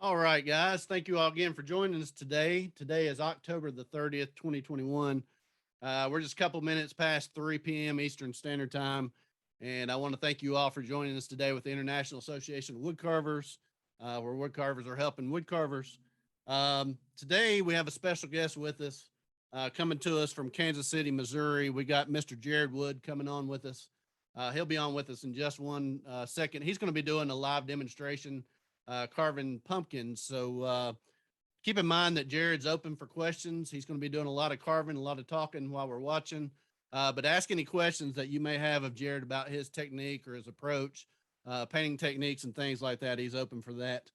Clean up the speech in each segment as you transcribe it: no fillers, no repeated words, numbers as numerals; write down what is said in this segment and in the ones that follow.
All right, guys. Thank you all again for joining us today. Today is October the 30th, 2021. We're just a couple minutes past 3 p.m. Eastern Standard Time. And I want to thank you all for joining us today with the International Association of Woodcarvers, where woodcarvers are helping woodcarvers. Today, we have a special guest with us coming to us from Kansas City, Missouri. We got Mr. Jarrod Wood coming on with us. He'll be on with us in just one second. He's going to be doing a live demonstration carving pumpkins. So keep in mind that Jarrod's open for questions. He's going to be doing a lot of carving, a lot of talking while we're watching. But ask any questions that you may have of Jarrod about his technique or his approach, painting techniques and things like that. He's open for that.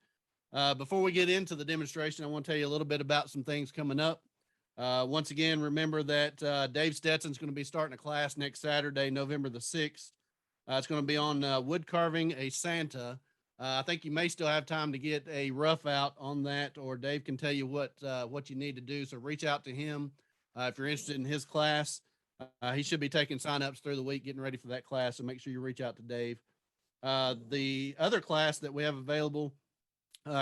Before we get into the demonstration, I want to tell you a little bit about some things coming up. Once again, remember that Dave Stetson's going to be starting a class next Saturday, November the 6th. It's going to be on wood carving a Santa. I think you may still have time to get a rough out on that, or Dave can tell you what you need to do. So reach out to him if you're interested in his class. He should be taking signups through the week, getting ready for that class. So make sure you reach out to Dave. The other class that we have available,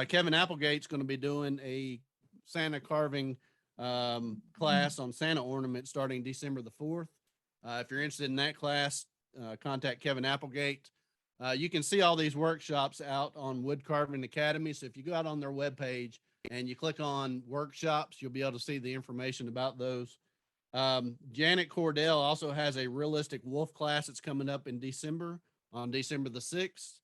Kevin Applegate's going to be doing a Santa carving class on Santa ornament starting December the 4th. If you're interested in that class, contact Kevin Applegate. You can see all these workshops out on Woodcarving Academy. So if you go out on their webpage and you click on workshops, you'll be able to see the information about those. Janet Cordell also has a realistic wolf class that's coming up in December, on December the 6th.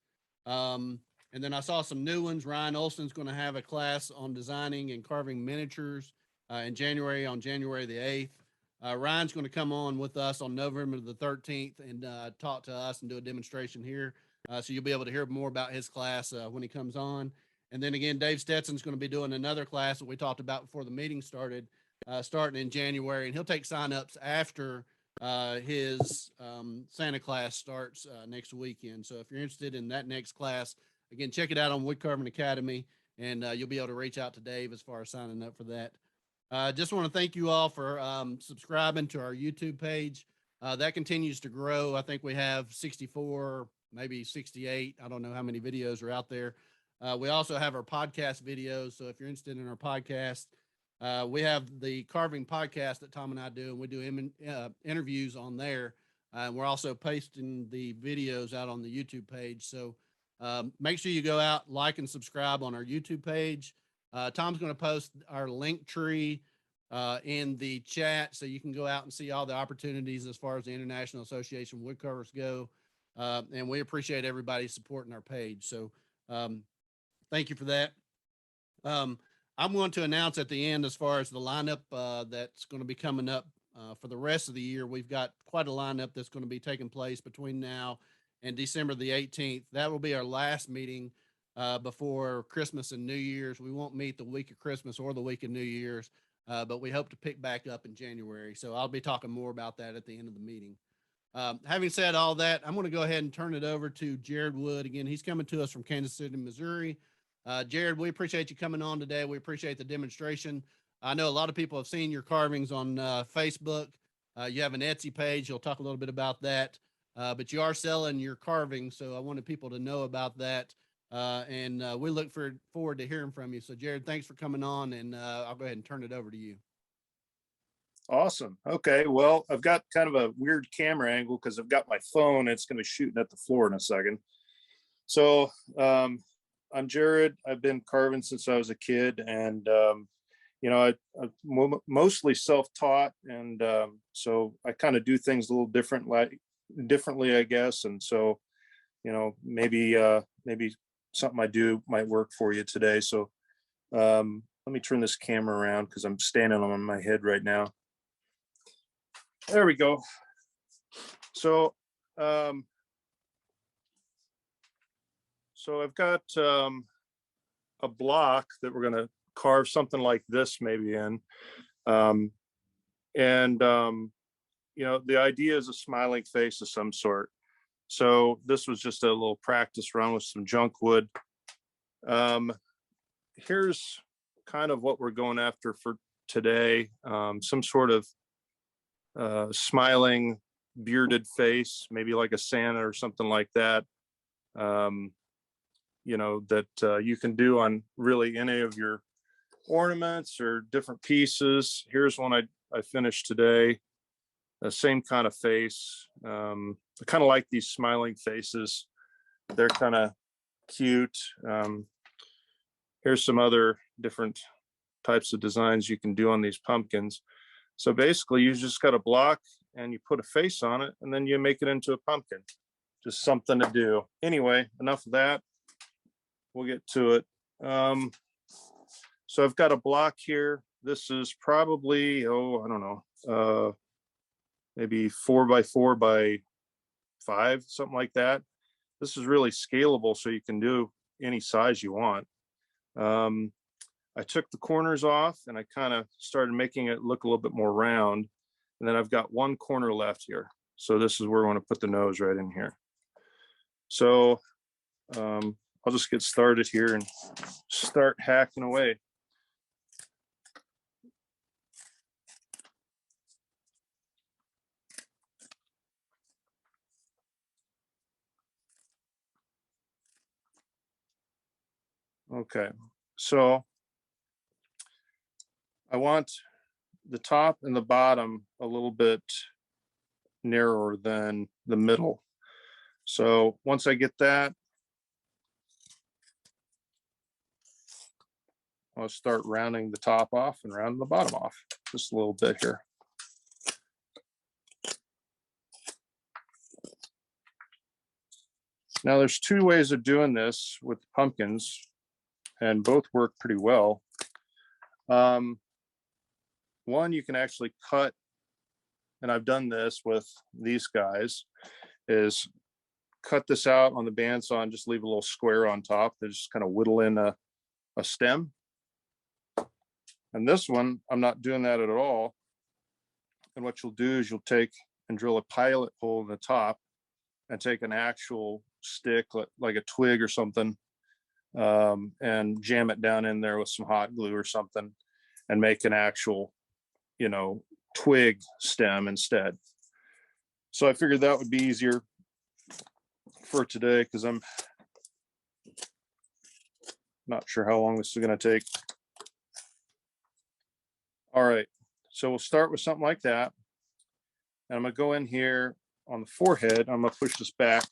And then I saw some new ones. Ryan Olson's going to have a class on designing and carving miniatures in January, on January the 8th. Ryan's going to come on with us on November the 13th and talk to us and do a demonstration here. So you'll be able to hear more about his class when he comes on. And then again, Dave Stetson's going to be doing another class that we talked about before the meeting started, starting in January. And he'll take signups after his Santa class starts next weekend. So if you're interested in that next class, again, check it out on Woodcarving Academy, and you'll be able to reach out to Dave as far as signing up for that. Just want to thank you all for subscribing to our YouTube page. That continues to grow. I think we have 64, maybe 68. I don't know how many videos are out there. We also have our podcast videos. So if you're interested in our podcast, we have the carving podcast that Thom and I do, and we do interviews on there. We're also posting the videos out on the YouTube page. So make sure you go out, like, and subscribe on our YouTube page. Thom's going to post our link tree in the chat, so you can go out and see all the opportunities as far as the International Association of Woodcarvers go. And we appreciate everybody supporting our page. So thank you for that. I'm going to announce at the end as far as the lineup that's going to be coming up for the rest of the year. We've got quite a lineup that's going to be taking place between now and December the 18th. That will be our last meeting before Christmas and New Year's. We won't meet the week of Christmas or the week of New Year's, but we hope to pick back up in January. So I'll be talking more about that at the end of the meeting. Having said all that, I'm going to go ahead and turn it over to Jarrod Wood. Again, he's coming to us from Kansas City, Missouri. Jarrod, we appreciate you coming on today. We appreciate the demonstration. I know a lot of people have seen your carvings on Facebook. You have an Etsy page. You'll talk a little bit about that. But you are selling your carving, so I wanted people to know about that. And we look forward to hearing from you. So, Jarrod, thanks for coming on, and I'll go ahead and turn it over to you. Awesome. Okay. Well, I've got kind of a weird camera angle because I've got my phone. It's going to be shooting at the floor in a second. So I'm Jarrod. I've been carving since I was a kid, and I'm mostly self-taught, and so I kind of do things a little differently, I guess. And so, maybe something I do might work for you today. So let me turn this camera around because I'm standing on my head right now. There we go. So I've got a block that we're going to carve something like this maybe in. The idea is a smiling face of some sort. So this was just a little practice run with some junk wood. Here's kind of what we're going after for today. Some sort of smiling bearded face, maybe like a Santa or something like that. you know, that you can do on really any of your ornaments or different pieces. Here's one I finished today. The same kind of face. I kind of like these smiling faces. They're kind of cute. Here's some other different types of designs you can do on these pumpkins. So basically you just got a block and you put a face on it and then you make it into a pumpkin. Just something to do. Anyway, enough of that. We'll get to it. So I've got a block here. This is probably, I don't know, maybe 4x4x5, something like that. This is really scalable, so you can do any size you want. I took the corners off and I kind of started making it look a little bit more round. And then I've got one corner left here. So this is where we want to put the nose right in here. So I'll just get started here and start hacking away. Okay, so I want the top and the bottom a little bit narrower than the middle. So once I get that, I'll start rounding the top off and rounding the bottom off just a little bit here. Now there's two ways of doing this with pumpkins, and both work pretty well. One, you can actually cut, and I've done this with these guys, is cut this out on the bandsaw and just leave a little square on top. They just kind of whittle in a stem. And this one, I'm not doing that at all. And what you'll do is you'll take and drill a pilot hole in the top and take an actual stick, like a twig or something, and jam it down in there with some hot glue or something and make an actual, you know, twig stem instead. So I figured that would be easier for today because I'm not sure how long this is going to take. All right, so we'll start with something like that. And I'm going to go in here on the forehead. I'm going to push this back.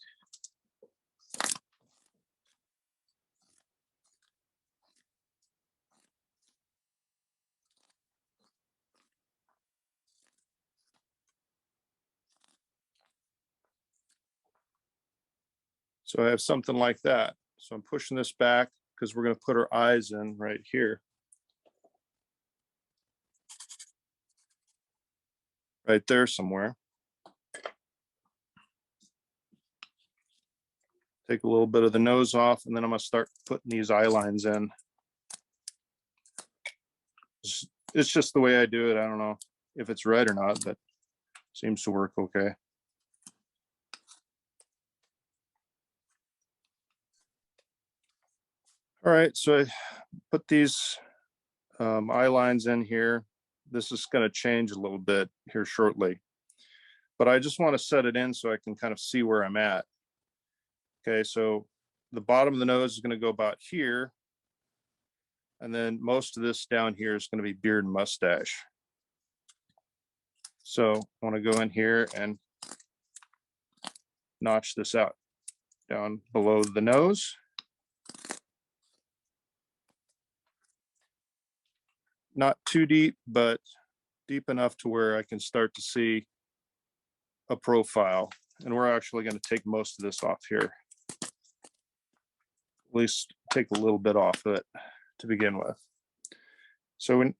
So I have something like that. So I'm pushing this back because we're going to put our eyes in right here. Right there somewhere. Take a little bit of the nose off, and then I'm going to start putting these eye lines in. It's just the way I do it. I don't know if it's right or not, but seems to work okay. All right, so I put these eye lines in here. This is going to change a little bit here shortly, but I just want to set it in so I can kind of see where I'm at. Okay, so the bottom of the nose is going to go about here, and then most of this down here is going to be beard and mustache. So I want to go in here and notch this out down below the nose. Not too deep, but deep enough to where I can start to see a profile. And we're actually going to take most of this off here. At least take a little bit off of it to begin with. So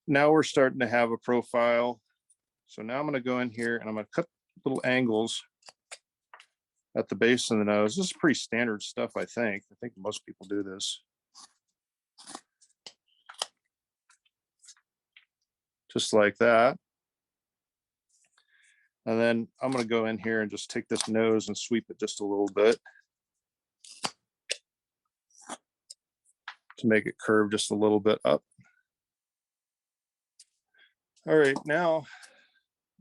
now we're starting to have a profile. So now I'm going to go in here and I'm going to cut little angles at the base of the nose. This is pretty standard stuff, I think. I think most people do this. Just like that. And then I'm going to go in here and just take this nose and sweep it just a little bit to make it curve just a little bit up. All right, now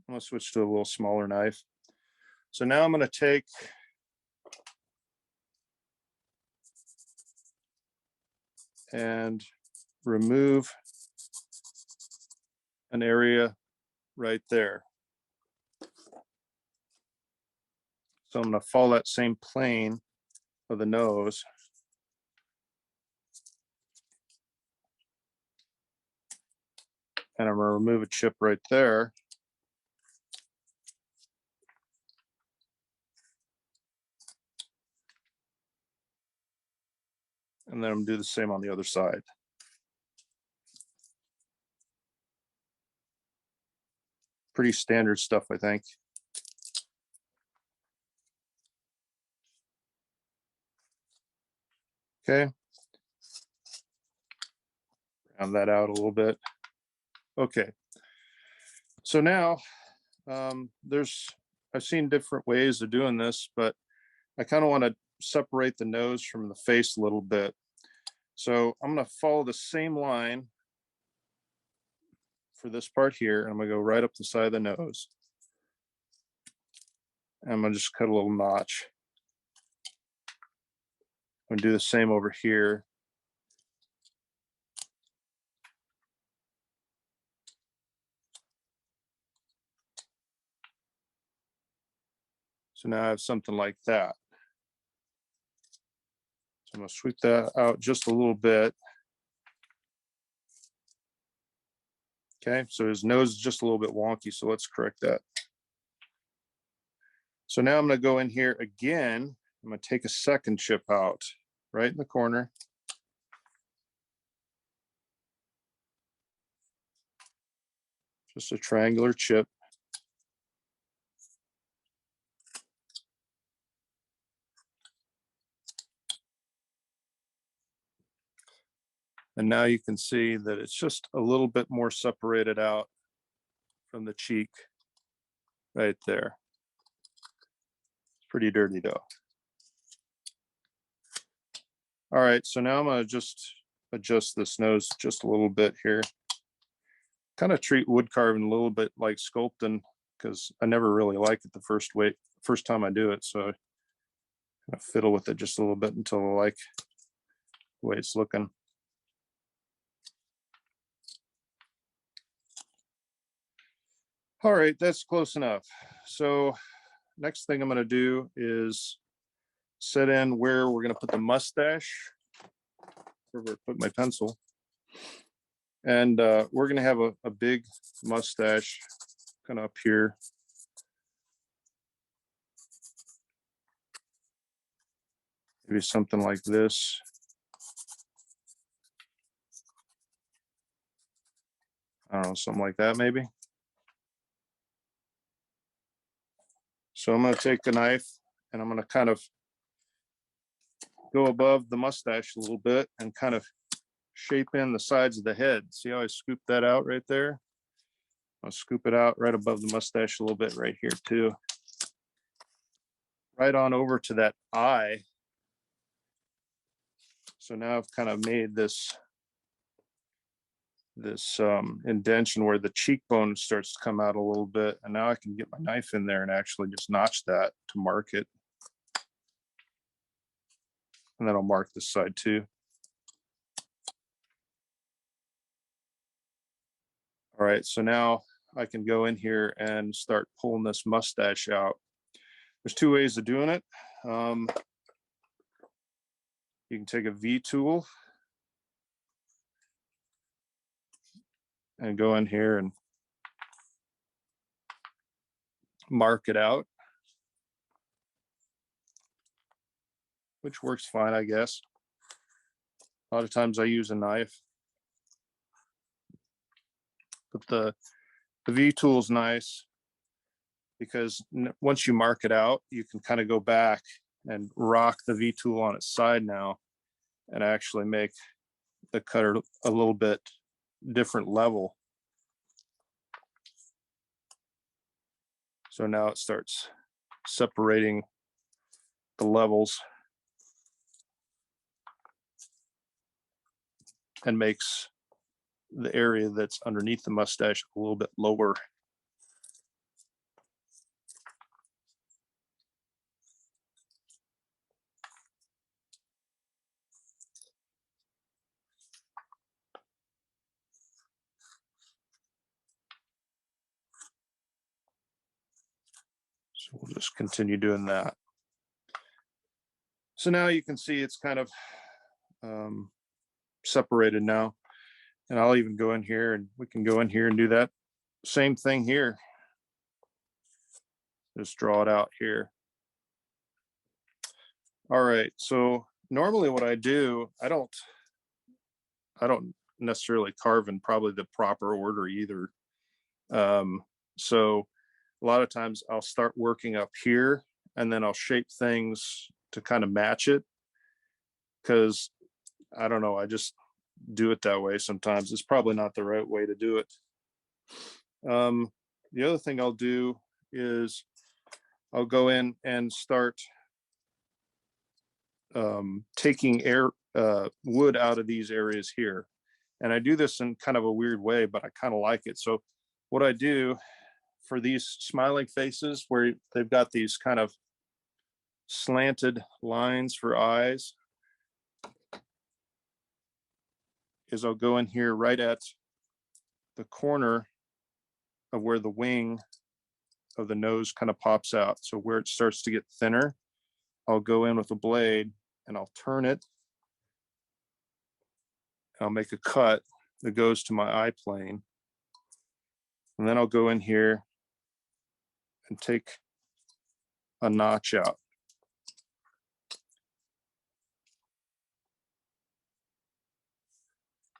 I'm going to switch to a little smaller knife. So now I'm going to take and remove an area right there. So I'm going to follow that same plane of the nose. And I'm going to remove a chip right there. And then I'm going to do the same on the other side. Pretty standard stuff, I think. Okay. Round that out a little bit. Okay. So now I've seen different ways of doing this, but I kind of want to separate the nose from the face a little bit. So I'm going to follow the same line for this part here. And I'm going to go right up the side of the nose. And I'm going to just cut a little notch. I'm going to do the same over here. So now I have something like that. So I'm going to sweep that out just a little bit. Okay, so his nose is just a little bit wonky, so let's correct that. So now I'm going to go in here again. I'm going to take a second chip out right in the corner. Just a triangular chip. And now you can see that it's just a little bit more separated out from the cheek right there. It's pretty dirty though. All right, so now I'm going to just adjust this nose just a little bit here. Kind of treat wood carving a little bit like sculpting, because I never really like it the first time I do it. So I kind of fiddle with it just a little bit until I like the way it's looking. All right, that's close enough. So next thing I'm going to do is set in where we're going to put the mustache. Where I put my pencil. And we're going to have a big mustache kind of up here. Maybe something like this. I don't know, something like that maybe. So I'm going to take a knife and I'm going to kind of go above the mustache a little bit and kind of shape in the sides of the head. See how I scoop that out right there? I'll scoop it out right above the mustache a little bit right here too. Right on over to that eye. So now I've kind of made this indentation where the cheekbone starts to come out a little bit. And now I can get my knife in there and actually just notch that to mark it. And then I'll mark this side too. All right, so now I can go in here and start pulling this mustache out. There's two ways of doing it. You can take a V tool and go in here and mark it out, which works fine, I guess. A lot of times I use a knife, but the V tool is nice because once you mark it out, you can kind of go back and rock the V tool on its side now and actually make the cutter a little bit different level. So now it starts separating the levels and makes the area that's underneath the mustache a little bit lower. So we'll just continue doing that. So now you can see it's kind of separated now. And I'll even go in here and we can go in here and do that same thing here. Just draw it out here. All right, so normally what I do, I don't necessarily carve in probably the proper order either. So a lot of times I'll start working up here and then I'll shape things to kind of match it, because I don't know, I just do it that way sometimes. It's probably not the right way to do it. The other thing I'll do is I'll go in and start taking wood out of these areas here. And I do this in kind of a weird way, but I kind of like it. So what I do for these smiling faces where they've got these kind of slanted lines for eyes is I'll go in here right at the corner of where the wing of the nose kind of pops out. So where it starts to get thinner, I'll go in with a blade and I'll turn it. I'll make a cut that goes to my eye plane. And then I'll go in here and take a notch out.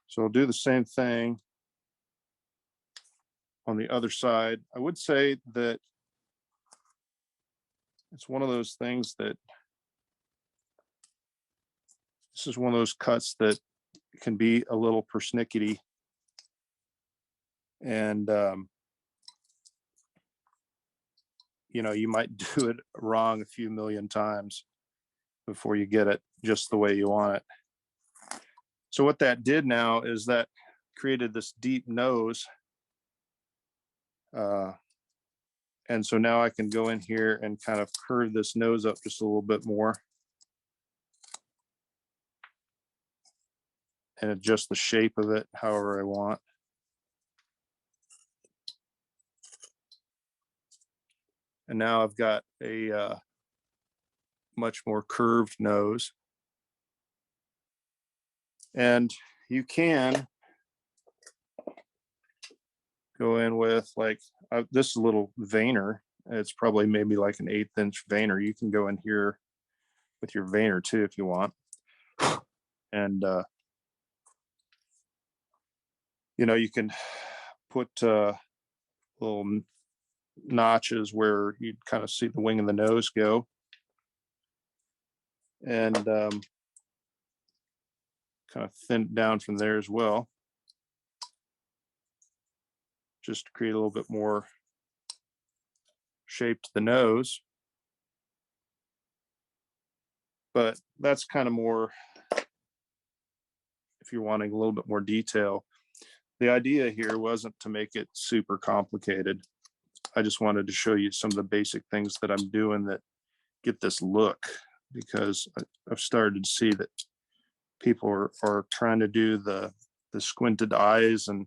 So I'll do the same thing on the other side. I would say that it's one of those things that this is one of those cuts that can be a little persnickety. And, you know, you might do it wrong a few million times before you get it just the way you want it. So what that did now is that created this deep nose. And so now I can go in here and kind of curve this nose up just a little bit more and adjust the shape of it however I want. And now I've got a much more curved nose. And you can go in with like this little veiner. It's probably maybe like an 1/8 inch veiner. You can go in here with your veiner too if you want. And you know, you can put little notches where you kind of see the wing of the nose go. And kind of thin it down from there as well, just to create a little bit more shape to the nose. But that's kind of more if you're wanting a little bit more detail. The idea here wasn't to make it super complicated. I just wanted to show you some of the basic things that I'm doing that get this look, because I've started to see that people are trying to do the squinted eyes, and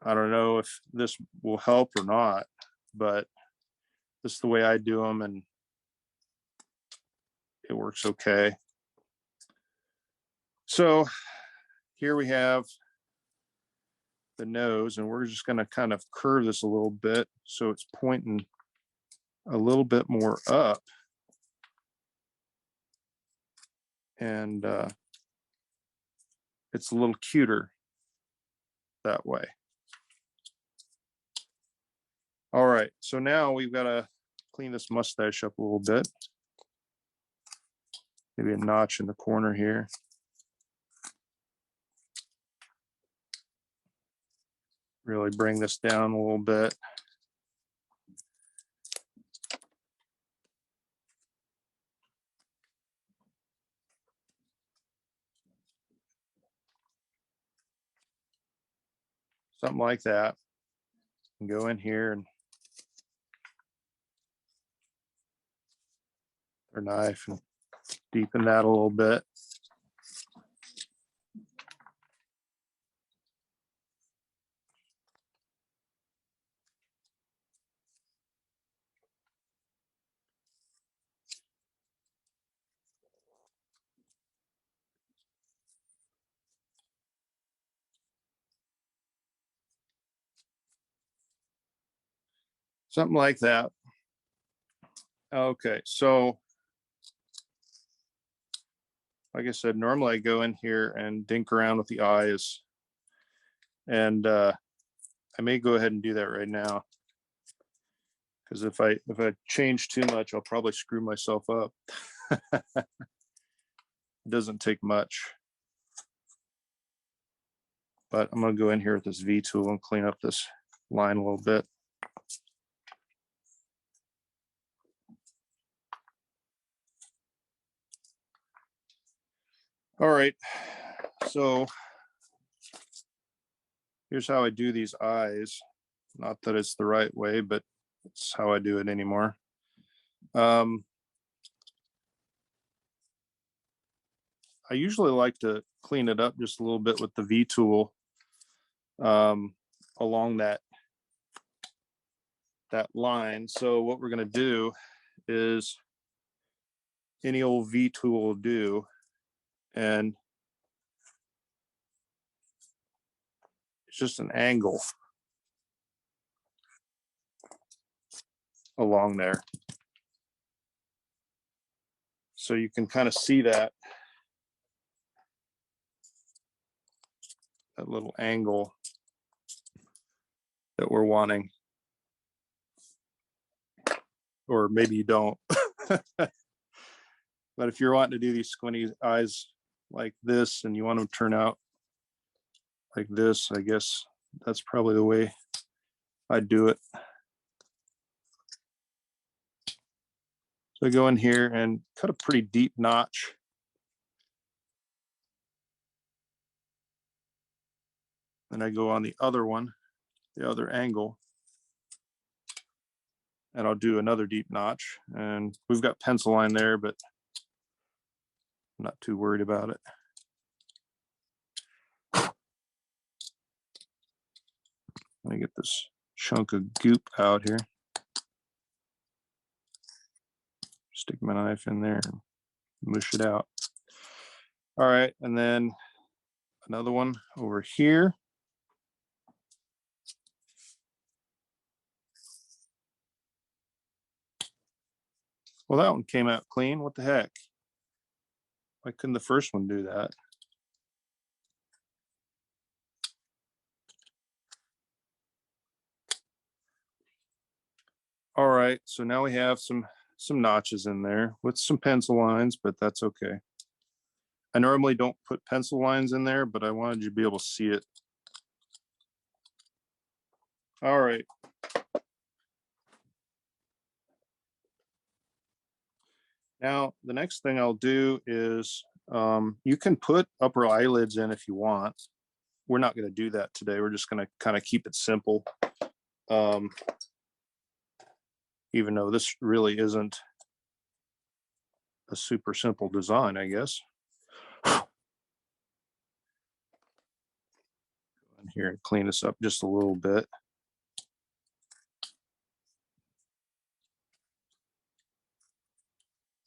I don't know if this will help or not, but this is the way I do them and it works okay. So here we have the nose, and we're just going to kind of curve this a little bit so it's pointing a little bit more up. And it's a little cuter that way. All right, so now we've got to clean this mustache up a little bit. Maybe a notch in the corner here. Really bring this down a little bit. Something like that. And go in here and our knife and deepen that a little bit. Something like that. Okay, so like I said, normally I go in here and dink around with the eyes, and I may go ahead and do that right now, because if I change too much, I'll probably screw myself up. It doesn't take much, but I'm going to go in here with this V tool and clean up this line a little bit. All right, so here's how I do these eyes. Not that it's the right way, but it's how I do it anymore. I usually like to clean it up just a little bit with the V tool along that line. So what we're going to do is any old V tool will do, and it's just an angle along there. So you can kind of see that little angle that we're wanting. Or maybe you don't. But if you're wanting to do these squinty eyes like this and you want them to turn out like this, I guess that's probably the way I do it. So I go in here and cut a pretty deep notch. And I go on the other one, the other angle, and I'll do another deep notch. And we've got pencil line there, but I'm not too worried about it. Let me get this chunk of goop out here. Stick my knife in there and mush it out. All right, and then another one over here. Well, that one came out clean. What the heck? Why couldn't the first one do that? All right, so now we have some notches in there with some pencil lines, but that's okay. I normally don't put pencil lines in there, but I wanted you to be able to see it. All right. Now, the next thing I'll do is you can put upper eyelids in if you want. We're not going to do that today. We're just going to kind of keep it simple. Even though this really isn't a super simple design, I guess. Go in here and clean this up just a little bit.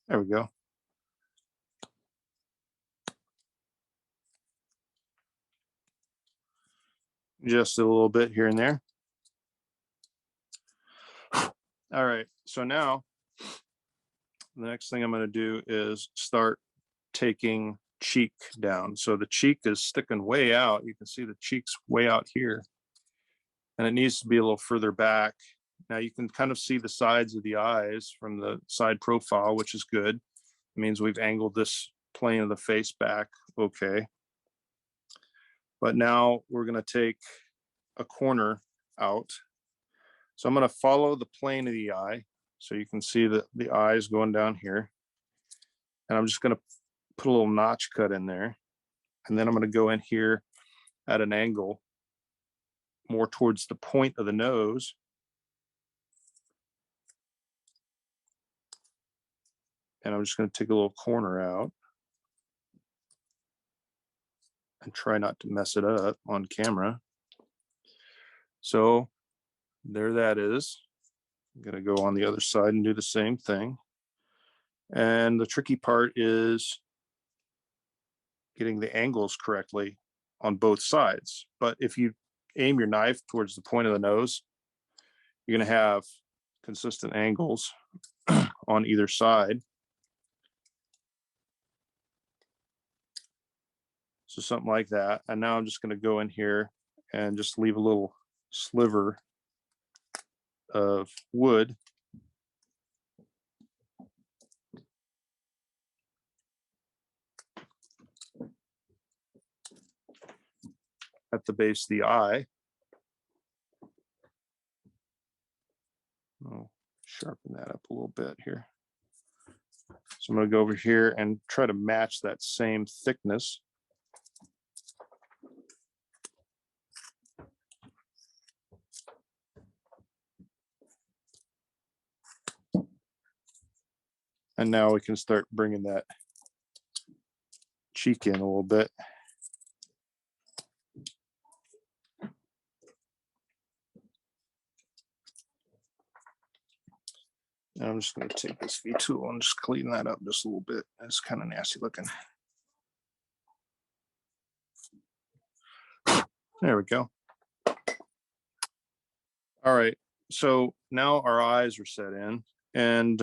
There we go. Just a little bit here and there. All right, so now the next thing I'm going to do is start taking cheek down. So the cheek is sticking way out. You can see the cheek's way out here, and it needs to be a little further back. Now you can kind of see the sides of the eyes from the side profile, which is good. It means we've angled this plane of the face back okay. But now we're going to take a corner out. So I'm going to follow the plane of the eye. So you can see the eyes going down here. And I'm just going to put a little notch cut in there. And then I'm going to go in here at an angle more towards the point of the nose. And I'm just going to take a little corner out and try not to mess it up on camera. So there that is. I'm going to go on the other side and do the same thing. And the tricky part is getting the angles correctly on both sides. But if you aim your knife towards the point of the nose, you're going to have consistent angles on either side. So something like that. And now I'm just going to go in here and just leave a little sliver of wood. At the base of the eye. I'll sharpen that up a little bit here. So I'm going to go over here and try to match that same thickness. And now we can start bringing that cheek in a little bit. And I'm just going to take this V tool and just clean that up just a little bit. It's kind of nasty looking. There we go. All right. So now our eyes are set in, and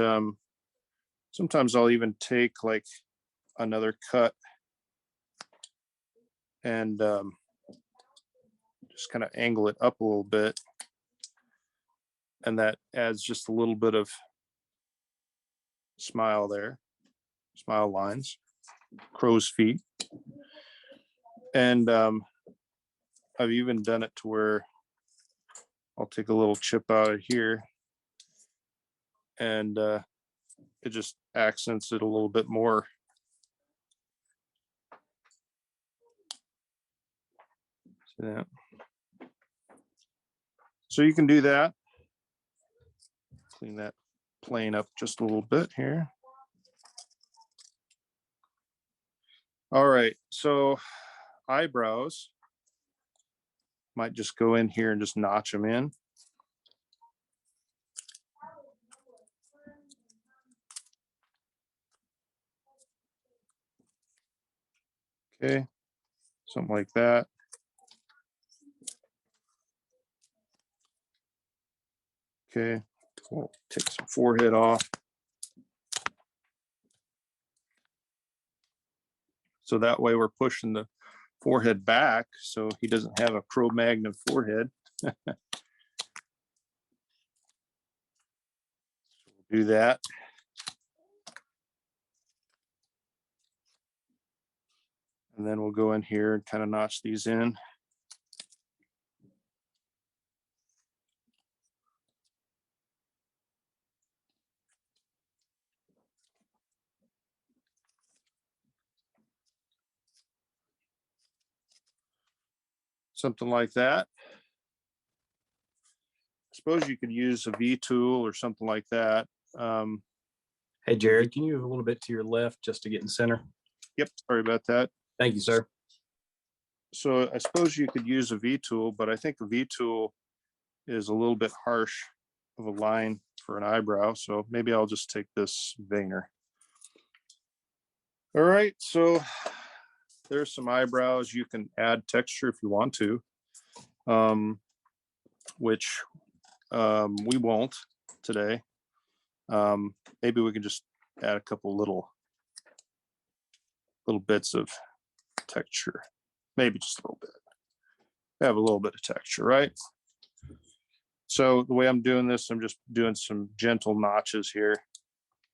sometimes I'll even take like another cut and just kind of angle it up a little bit. And that adds just a little bit of smile there, smile lines, crow's feet. And I've even done it to where I'll take a little chip out of here and it just accents it a little bit more. See that? So you can do that. Clean that plane up just a little bit here. All right, so eyebrows. Might just go in here and just notch them in. Okay, something like that. Okay, we'll take some forehead off. So that way we're pushing the forehead back so he doesn't have a Cro-Magnon forehead. We'll do that. And then we'll go in here and kind of notch these in. Something like that. I suppose you could use a V tool or something like that. Hey, Jarrod, can you move a little bit to your left just to get in center? Yep, sorry about that. Thank you, sir. So I suppose you could use a V tool, but I think a V tool is a little bit harsh of a line for an eyebrow. So maybe I'll just take this veiner. All right, so there's some eyebrows. You can add texture if you want to, which we won't today. Maybe we can just add a couple little bits of texture, maybe just a little bit. Have a little bit of texture, right? So the way I'm doing this, I'm just doing some gentle notches here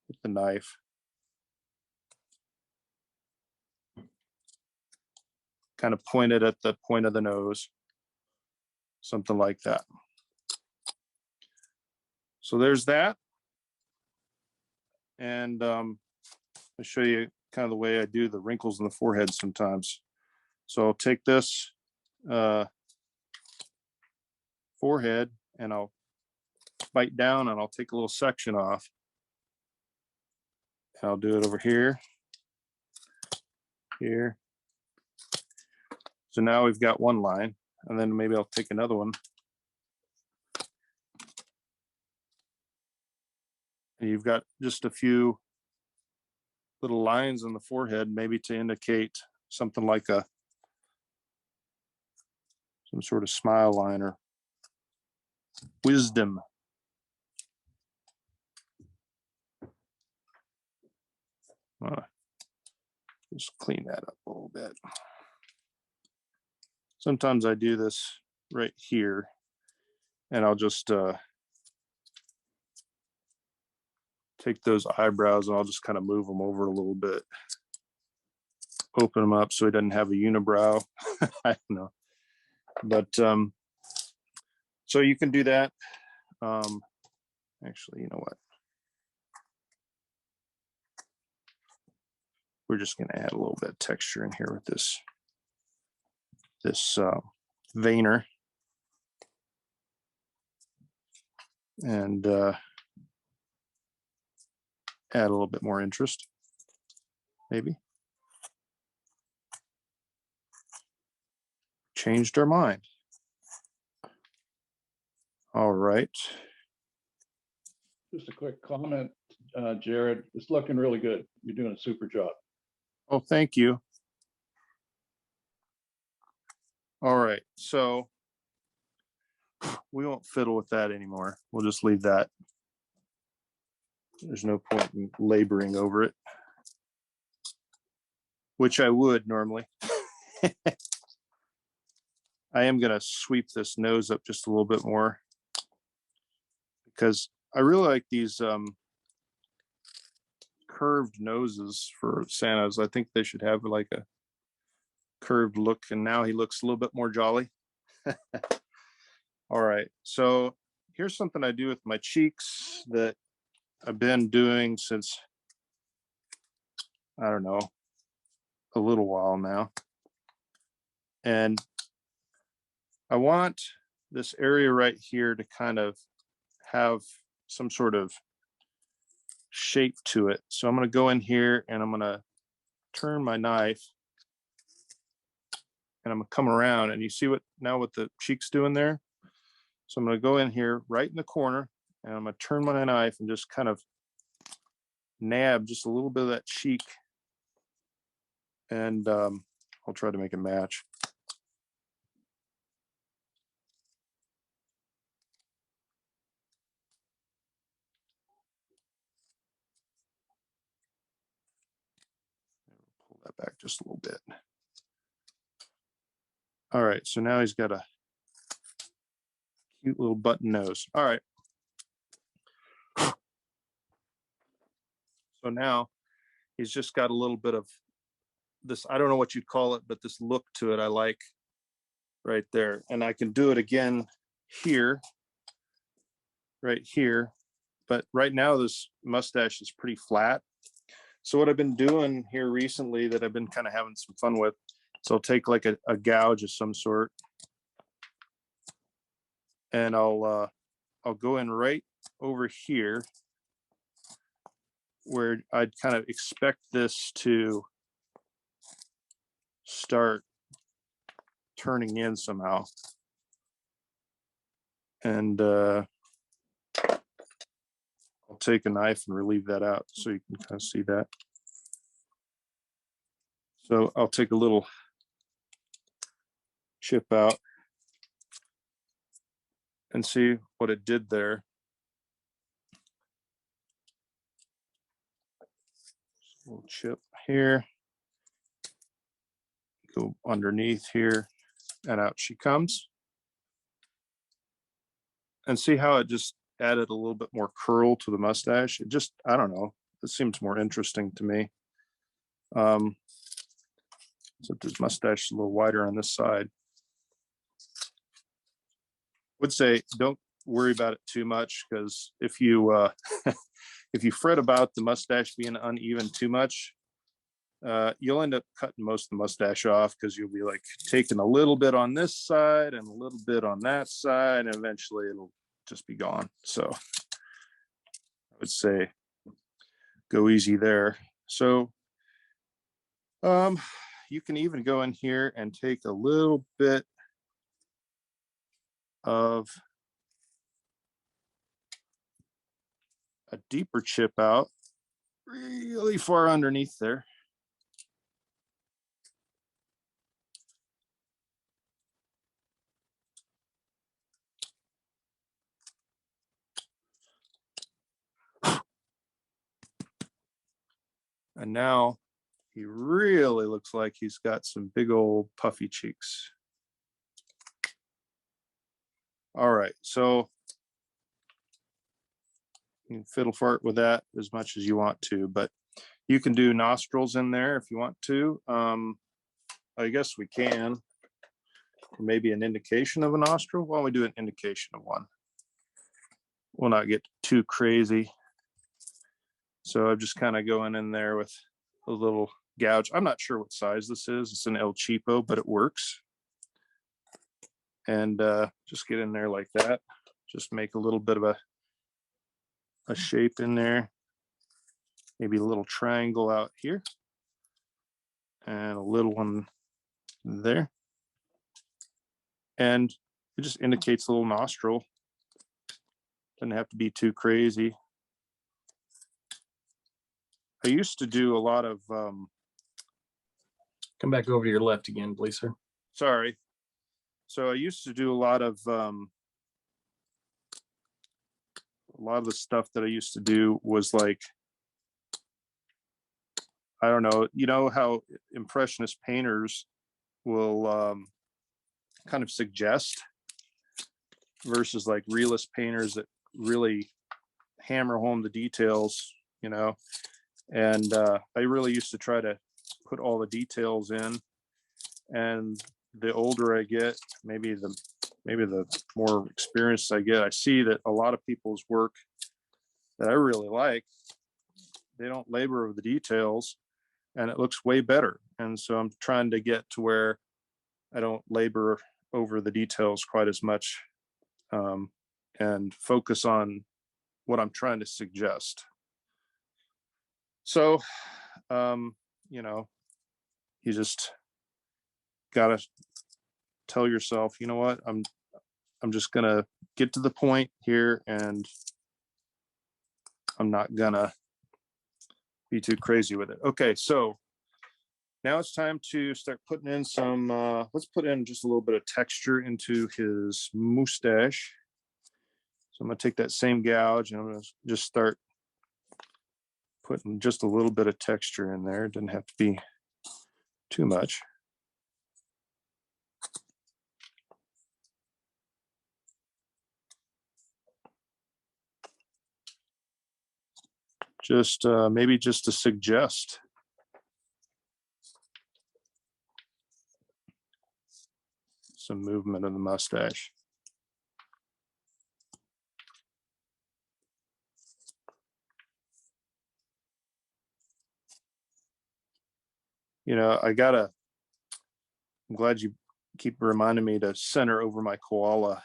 with the knife. Kind of pointed at the point of the nose, something like that. So there's that. And I'll show you kind of the way I do the wrinkles in the forehead sometimes. So I'll take this forehead and I'll bite down and I'll take a little section off. And I'll do it over here, here. So now we've got one line, and then maybe I'll take another one. And you've got just a few little lines on the forehead, maybe to indicate something like some sort of smile line or wisdom. Just clean that up a little bit. Sometimes I do this right here, and I'll just take those eyebrows and I'll just kind of move them over a little bit. Open them up so he doesn't have a unibrow. I don't know. But so you can do that. Actually, you know what? We're just going to add a little bit of texture in here with this veiner. And add a little bit more interest, maybe. Changed our mind. All right. Just a quick comment, Jarrod. It's looking really good. You're doing a super job. Oh, thank you. All right, so we won't fiddle with that anymore. We'll just leave that. There's no point in laboring over it, which I would normally. I am going to sweep this nose up just a little bit more because I really like these curved noses for Santas. I think they should have like a curved look, and now he looks a little bit more jolly. All right, so here's something I do with my cheeks that I've been doing since, I don't know, a little while now. And I want this area right here to kind of have some sort of shape to it. So I'm going to go in here and I'm going to turn my knife and I'm going to come around, and you see what the cheek's doing there? So I'm going to go in here right in the corner and I'm going to turn my knife and just kind of nab just a little bit of that cheek. And I'll try to make it match. Pull that back just a little bit. All right, so now he's got a cute little button nose. All right. So now he's just got a little bit of this, I don't know what you'd call it, but this look to it I like right there. And I can do it again here, right here. But right now this mustache is pretty flat. So what I've been doing here recently that I've been kind of having some fun with, so I'll take like a gouge of some sort, and I'll go in right over here where I'd kind of expect this to start turning in somehow. And I'll take a knife and relieve that out so you can kind of see that. So I'll take a little chip out and see what it did there. A little chip here, go underneath here, and out she comes. And see how it just added a little bit more curl to the mustache. It just, I don't know, it seems more interesting to me. Except his mustache is a little wider on this side. Would say don't worry about it too much, because if you if you fret about the mustache being uneven too much, you'll end up cutting most of the mustache off, because you'll be like taking a little bit on this side and a little bit on that side, and eventually it'll just be gone. So I would say go easy there. So you can even go in here and take a little bit of a deeper chip out really far underneath there. And now he really looks like he's got some big old puffy cheeks. All right, so you can fiddle fart with that as much as you want to, but you can do nostrils in there if you want to. I guess we can. Or maybe an indication of a nostril. Why don't we do an indication of one? We'll not get too crazy. So I'm just kind of going in there with a little gouge. I'm not sure what size this is. It's an El Cheapo, but it works. And just get in there like that. Just make a little bit of a shape in there. Maybe a little triangle out here. And a little one there. And it just indicates a little nostril. Doesn't have to be too crazy. I used to do a lot of Come back over to your left again, please, sir. sorry. So I used to do a lot of the stuff that I used to do was like, I don't know, you know how impressionist painters will kind of suggest versus like realist painters that really hammer home the details, you know. And I really used to try to put all the details in. And the older I get, maybe the more experienced I get, I see that a lot of people's work that I really like, they don't labor over the details, and it looks way better. And so I'm trying to get to where I don't labor over the details quite as much, and focus on what I'm trying to suggest. So, you know, you just gotta tell yourself, you know what, I'm just gonna get to the point here, and I'm not gonna be too crazy with it. Okay, so now it's time to start putting in some, let's put in just a little bit of texture into his mustache. So I'm gonna take that same gouge and I'm gonna just start putting just a little bit of texture in there. It doesn't have to be too much. Just maybe just to suggest. Some movement of the mustache. You know, I'm glad you keep reminding me to center over my koala,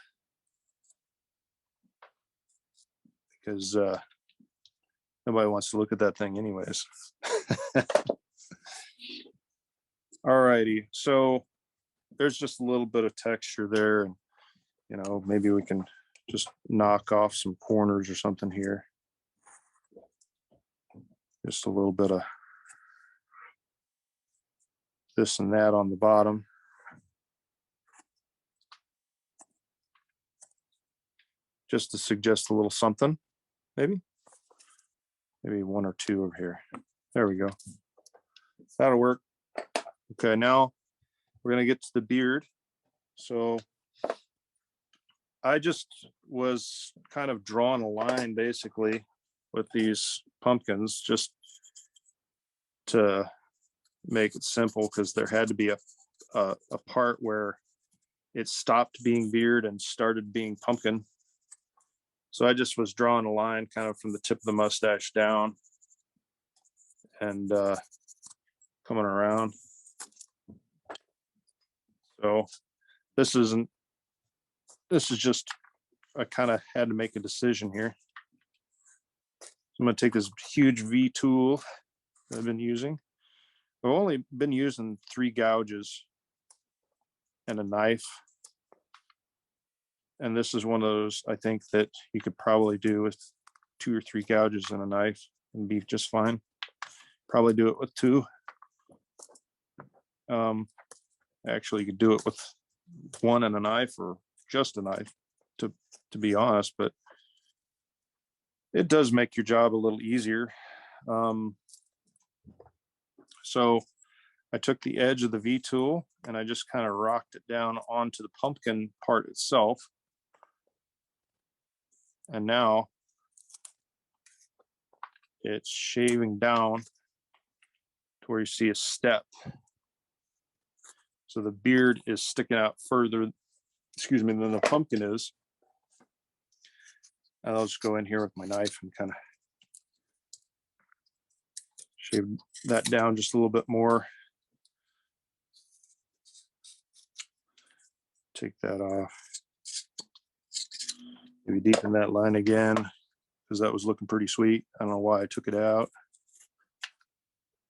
because nobody wants to look at that thing anyways. All righty, so there's just a little bit of texture there, and you know, maybe we can just knock off some corners or something here. Just a little bit of this and that on the bottom. Just to suggest a little something, maybe one or two over here. There we go. That'll work. Okay, now we're gonna get to the beard. So I just was kind of drawing a line basically with these pumpkins just to make it simple, because there had to be a part where it stopped being beard and started being pumpkin. So I just was drawing a line kind of from the tip of the mustache down and coming around. So this is just, I kind of had to make a decision here. I'm going to take this huge V tool that I've been using. I've only been using 3 gouges and a knife. And this is one of those, I think, that you could probably do with 2 or 3 gouges and a knife and be just fine. Probably do it with 2. Actually, you could do it with 1 and a knife, or just a knife, to be honest, but it does make your job a little easier. So I took the edge of the V tool and I just kind of rocked it down onto the pumpkin part itself. And now it's shaving down to where you see a step. So the beard is sticking out further, than the pumpkin is. And I'll just go in here with my knife and kind of shave that down just a little bit more. Take that off. Maybe deepen that line again, because that was looking pretty sweet. I don't know why I took it out.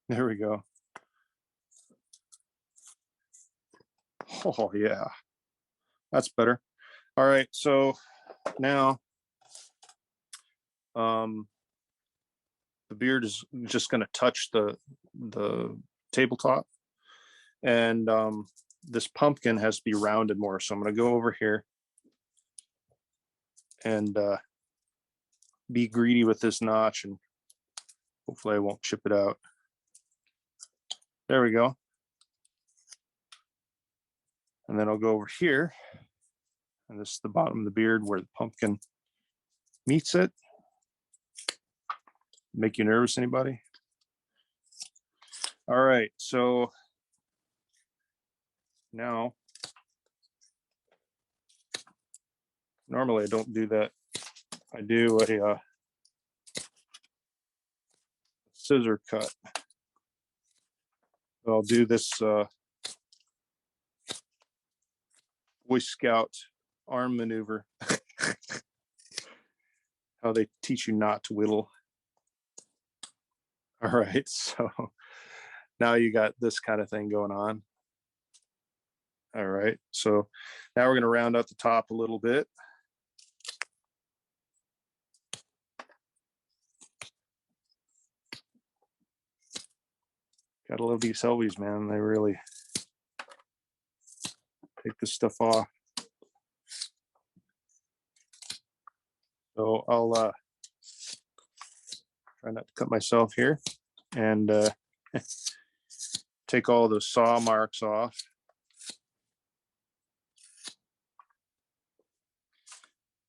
There we go. Oh yeah, that's better. All right, so now the beard is just going to touch the tabletop, and this pumpkin has to be rounded more. So I'm going to go over here and be greedy with this notch, and hopefully I won't chip it out. There we go. And then I'll go over here, and this is the bottom of the beard where the pumpkin meets it. Make you nervous, anybody? All right, so now, normally I don't do that. I do a scissor cut. I'll do this Boy Scout arm maneuver. How they teach you not to whittle. All right, so now you got this kind of thing going on. All right, so now we're going to round out the top a little bit. Gotta love these Helvies, man. They really take this stuff off. So I'll try not to cut myself here, and take all those saw marks off.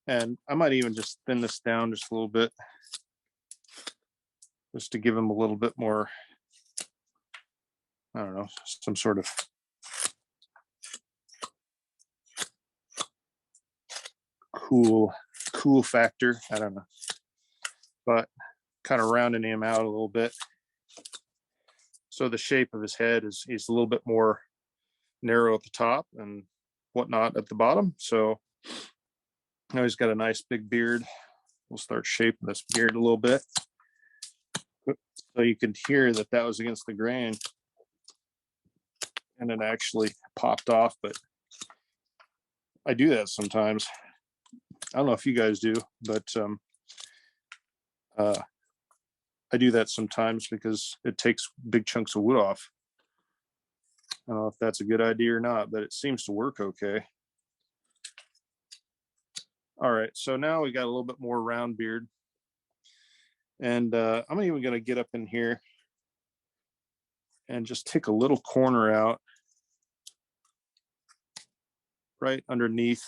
And I might even just thin this down just a little bit, just to give them a little bit more, I don't know, some sort of cool factor. I don't know, but kind of rounding him out a little bit. So the shape of his head is a little bit more narrow at the top and whatnot at the bottom. So now he's got a nice big beard. We'll start shaping this beard a little bit. So you can hear that was against the grain, and it actually popped off, but I do that sometimes. I don't know if you guys do, but I do that sometimes because it takes big chunks of wood off. I don't know if that's a good idea or not, but it seems to work okay. All right, so now we got a little bit more round beard. And I'm even going to get up in here and just take a little corner out right underneath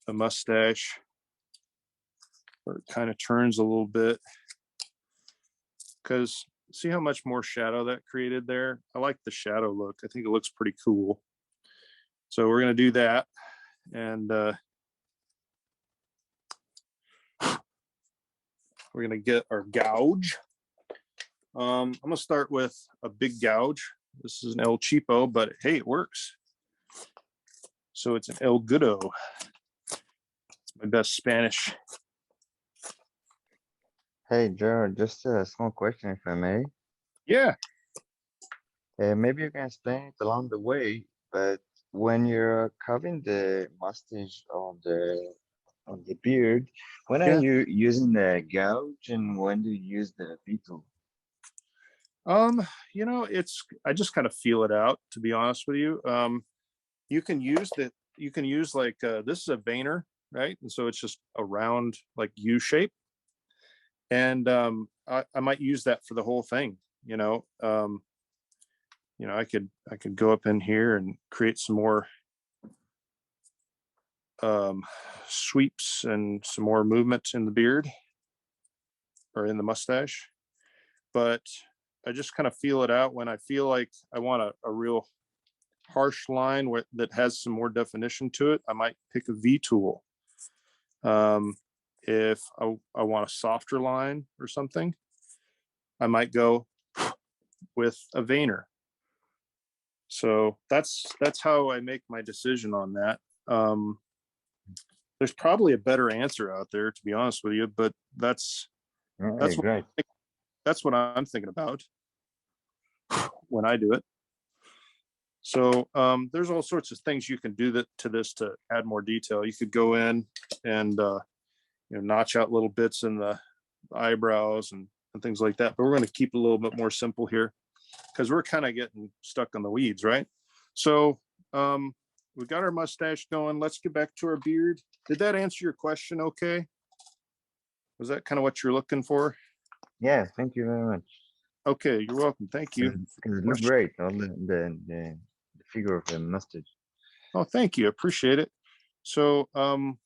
the mustache, where it kind of turns a little bit, because see how much more shadow that created there? I like the shadow look. I think it looks pretty cool. So we're going to do that. And we're going to get our gouge. I'm going to start with a big gouge. This is an El Cheapo, but hey, it works. So it's an El Goodo. It's my best Spanish. Hey, Jarrod, just a small question, if I may. Yeah. Maybe you can explain it along the way, but when you're carving the mustache on the beard, when are Yeah. you using the gouge and when do you use the beetle? You know, I just kind of feel it out, to be honest with you. You can use like this is a veiner, right? And so it's just a round like U shape. And I might use that for the whole thing. you know, I could go up in here and create some more sweeps and some more movement in the beard or in the mustache. But I just kind of feel it out when I feel like I want a real harsh line that has some more definition to it. I might pick a V tool. If I want a softer line or something, I might go with a veiner. So that's how I make my decision on that. There's probably a better answer out there, to be honest with you, but that's Okay, great. what I'm thinking about when I do it. So there's all sorts of things you can do to this to add more detail. You could go in and notch out little bits in the eyebrows and things like that. But we're going to keep it a little bit more simple here because we're kind of getting stuck on the weeds, right? So we got our mustache going. Let's get back to our beard. Did that answer your question okay? Was that kind of what you're looking for? Yeah, thank you very much. Okay, you're welcome. Thank you. It looked great. All the figure of the mustache. Oh, thank you. Appreciate it. So I'm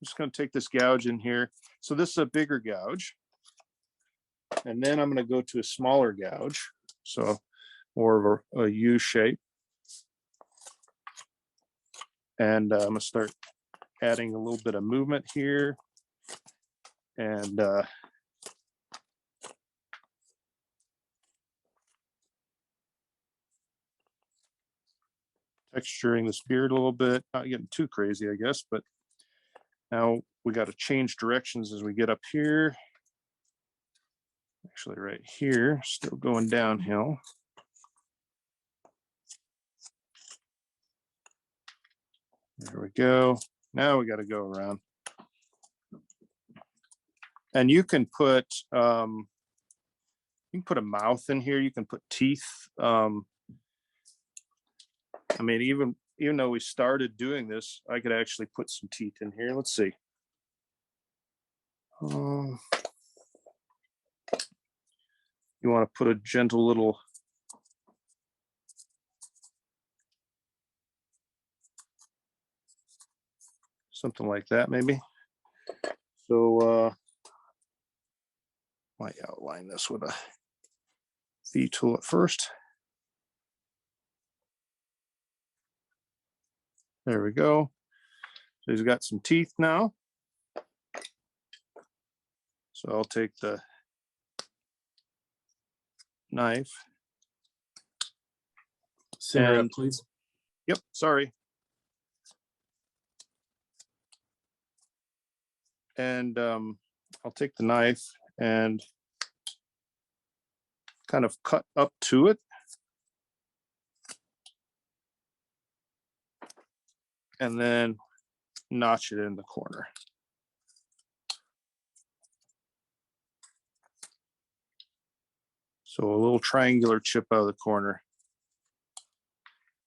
just going to take this gouge in here. So this is a bigger gouge. And then I'm going to go to a smaller gouge. So more of a U shape. And I'm going to start adding a little bit of movement here. And texturing this beard a little bit, not getting too crazy, I guess, but now we got to change directions as we get up here. Actually, right here, still going downhill. There we go. Now we got to go around. And you can put a mouth in here. You can put teeth. I mean, even though we started doing this, I could actually put some teeth in here. Let's see. You want to put a gentle little something like that, maybe. So might outline this with a V tool at first. There we go. So he's got some teeth now. So I'll take the knife. Center up, And- please. Yep, sorry. And I'll take the knife and kind of cut up to it. And then notch it in the corner. So a little triangular chip out of the corner.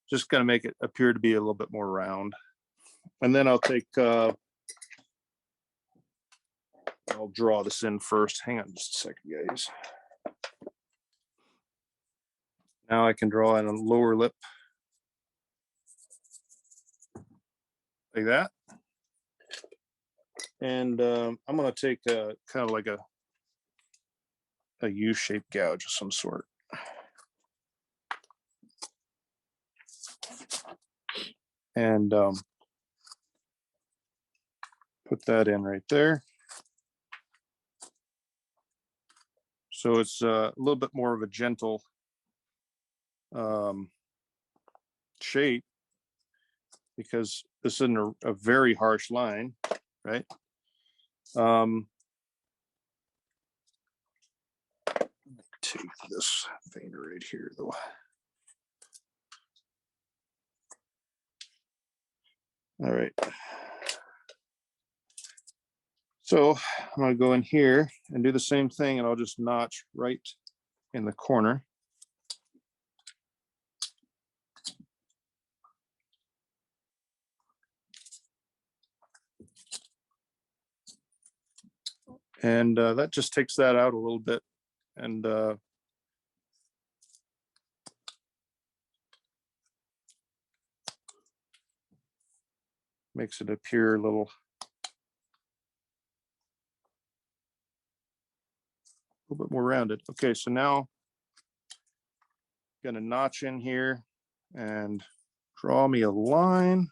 Just gonna make it appear to be a little bit more round. And then I'll take, I'll draw this in first. Hang on just a second, guys. Now I can draw in a lower lip. Like that. And I'm gonna take a kind of like a U-shaped gouge of some sort. And put that in right there. So it's a little bit more of a gentle shape because this isn't a very harsh line, right? Take this veiner right here though. All right. So I'm gonna go in here and do the same thing, and I'll just notch right in the corner. And that just takes that out a little bit. And Makes it appear a little bit more rounded. Okay, so now I'm gonna notch in here and draw me a line.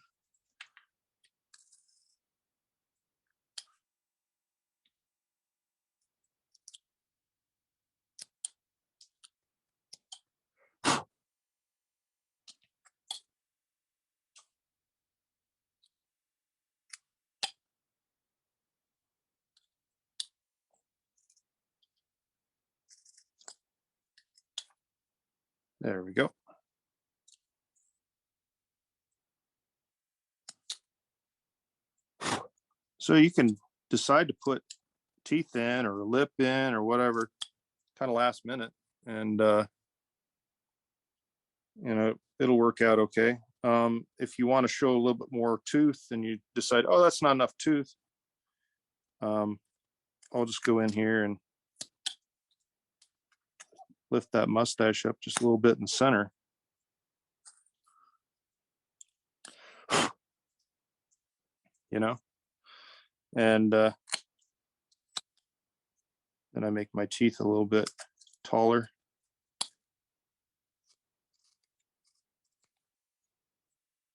There we go. So you can decide to put teeth in or a lip in or whatever, kind of last minute, and you know, it'll work out okay. If you want to show a little bit more tooth and you decide, oh, that's not enough tooth, I'll just go in here and lift that mustache up just a little bit in the center. You know, and then I make my teeth a little bit taller.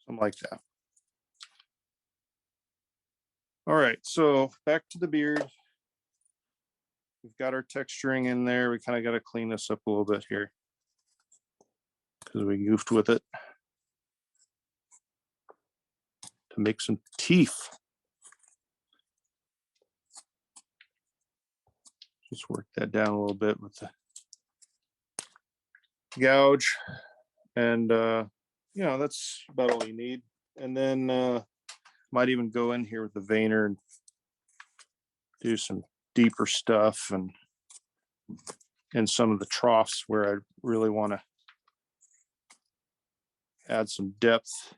Something like that. All right, so back to the beard. We've got our texturing in there. We kind of got to clean this up a little bit here because we goofed with it to make some teeth. Just work that down a little bit with the gouge, and you know, that's about all you need. And then might even go in here with the veiner and do some deeper stuff, and in some of the troughs where I really want to add some depth.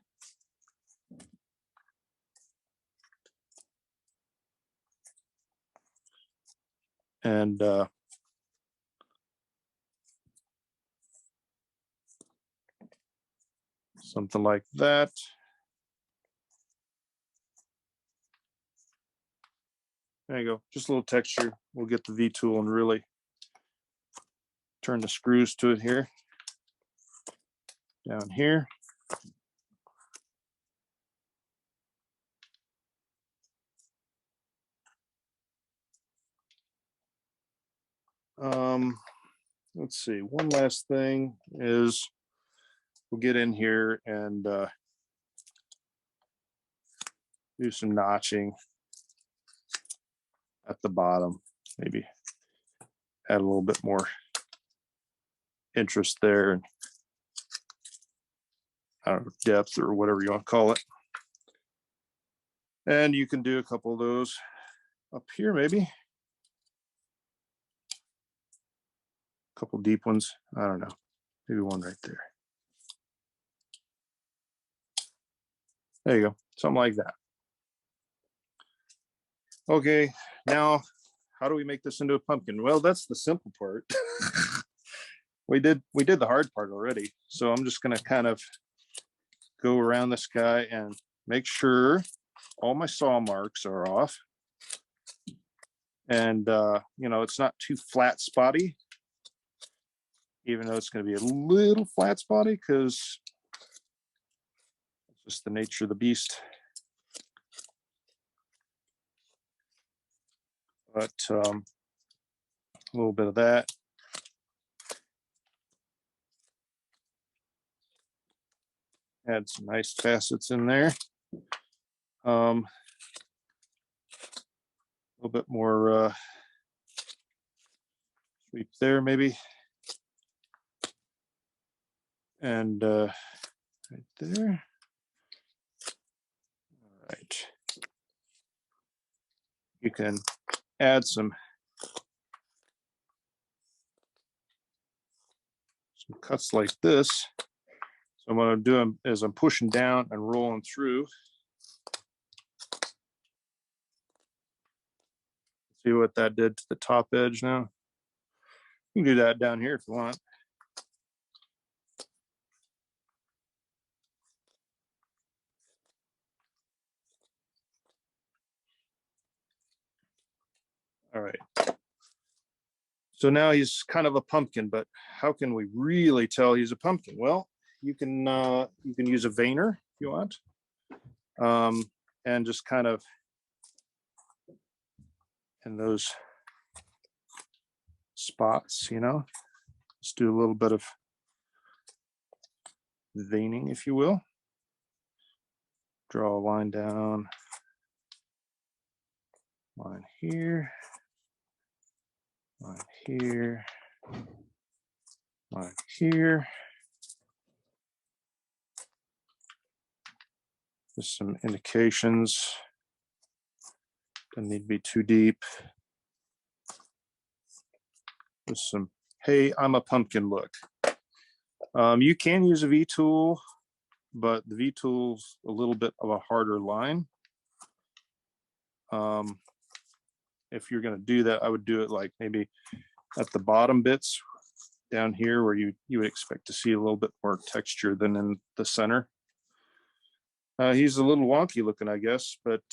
And something like that. There you go, just a little texture. We'll get the V tool and really turn the screws to it here. Down here. Let's see, one last thing is we'll get in here and do some notching at the bottom, maybe add a little bit more interest there, and I don't know, depth or whatever you want to call it. And you can do a couple of those up here, maybe a couple deep ones. I don't know, maybe one right there. There you go, something like that. Okay, now how do we make this into a pumpkin? Well, that's the simple part. we did the hard part already. So I'm just gonna kind of go around this guy and make sure all my saw marks are off. And you know, it's not too flat spotty, even though it's gonna be a little flat spotty because it's just the nature of the beast. But a little bit of that. Add some nice facets in there. A little bit more sweep there, maybe. And right there. All right. You can add some cuts like this. So what I'm doing is I'm pushing down and rolling through. See what that did to the top edge now? You can do that down here if you want. All right. So now he's kind of a pumpkin, but how can we really tell he's a pumpkin? Well, you can use a veiner if you want, and just kind of in those spots, you know, just do a little bit of veining, if you will. Draw a line down, line here, line here, line here. Just some indications. Doesn't need to be too deep. Just some, hey, I'm a pumpkin look. You can use a V-tool, but the V-tool's a little bit of a harder line. If you're going to do that, I would do it like maybe at the bottom bits down here where you would expect to see a little bit more texture than in the center. He's a little wonky looking, I guess, but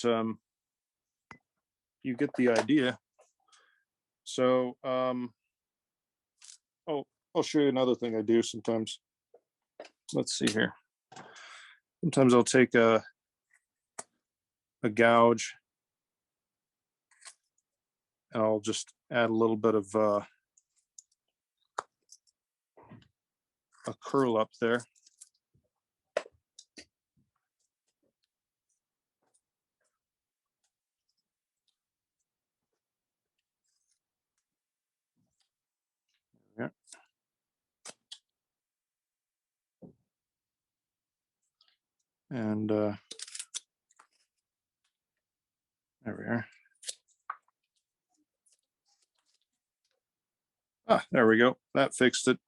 you get the idea. So, I'll show you another thing I do sometimes. Let's see here. Sometimes I'll take a gouge and I'll just add a little bit of a curl up there. Yeah. And there we are. Ah, there we go. That fixed it.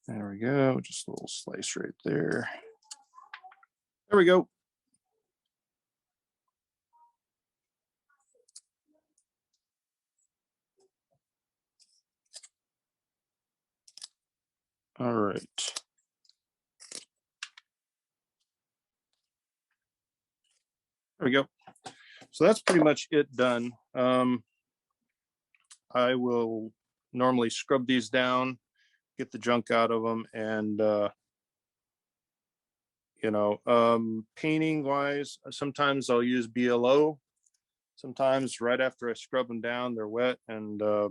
There we go. Just a little slice right there. There we go. All right. There we go. So that's pretty much it done. I will normally scrub these down, get the junk out of them, and painting wise, sometimes I'll use BLO. Sometimes right after I scrub them down, they're wet, and I